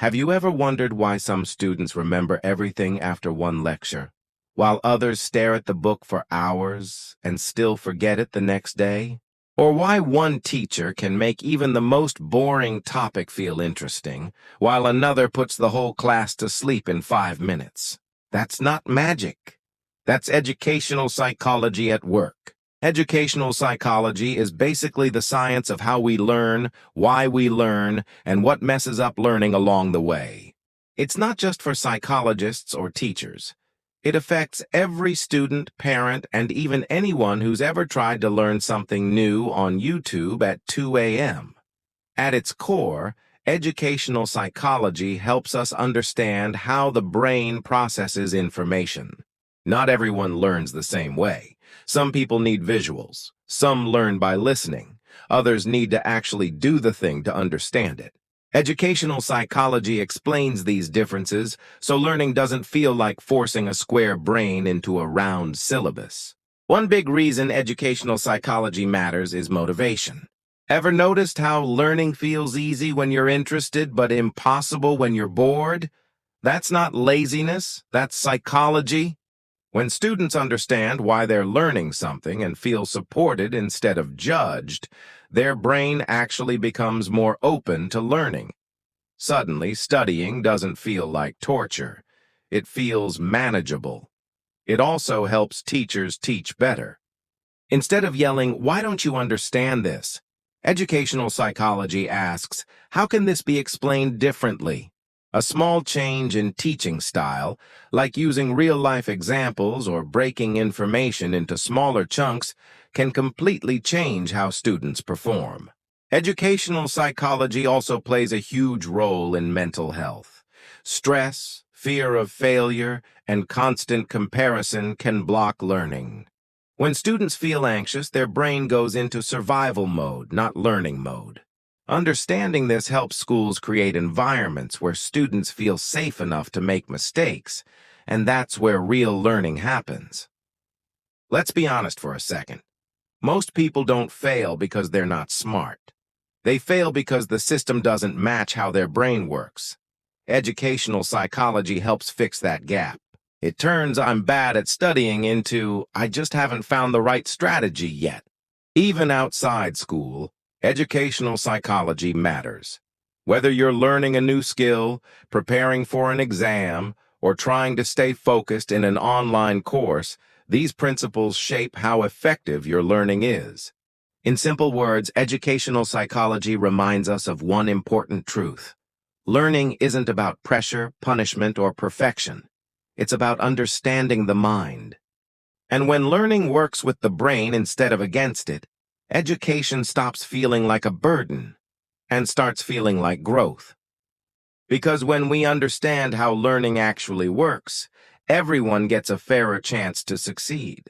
Have you ever wondered why some students remember everything after one lecture, while others stare at the book for hours and still forget it the next day? Or why one teacher can make even the most boring topic feel interesting, while another puts the whole class to sleep in 5 minutes? That's not magic. That's educational psychology at work. Educational psychology is basically the science of how we learn, why we learn, and what messes up learning along the way. It's not just for psychologists or teachers. It affects every student, parent, and even anyone who's ever tried to learn something new on YouTube at 2 a.m. At its core, educational psychology helps us understand how the brain processes information. Not everyone learns the same way. Some people need visuals. Some learn by listening. Others need to actually do the thing to understand it. Educational psychology explains these differences so learning doesn't feel like forcing a square brain into a round syllabus. One big reason educational psychology matters is motivation. Ever noticed how learning feels easy when you're interested but impossible when you're bored? That's not laziness, that's psychology. When students understand why they're learning something and feel supported instead of judged, their brain actually becomes more open to learning. Suddenly, studying doesn't feel like torture. It feels manageable. It also helps teachers teach better. Instead of yelling, "Why don't you understand this?" educational psychology asks, "How can this be explained differently?" A small change in teaching style, like using real-life examples or breaking information into smaller chunks, can completely change how students perform. Educational psychology also plays a huge role in mental health. Stress, fear of failure, and constant comparison can block learning. When students feel anxious, their brain goes into survival mode, not learning mode. Understanding this helps schools create environments where students feel safe enough to make mistakes, and that's where real learning happens. Let's be honest for a second. Most people don't fail because they're not smart. They fail because the system doesn't match how their brain works. Educational psychology helps fix that gap. It turns "I'm bad at studying" into "I just haven't found the right strategy yet." Even outside school, educational psychology matters. Whether you're learning a new skill, preparing for an exam, or trying to stay focused in an online course, these principles shape how effective your learning is. In simple words, educational psychology reminds us of one important truth. Learning isn't about pressure, punishment, or perfection. It's about understanding the mind. And when learning works with the brain instead of against it, education stops feeling like a burden and starts feeling like growth. Because when we understand how learning actually works, everyone gets a fairer chance to succeed.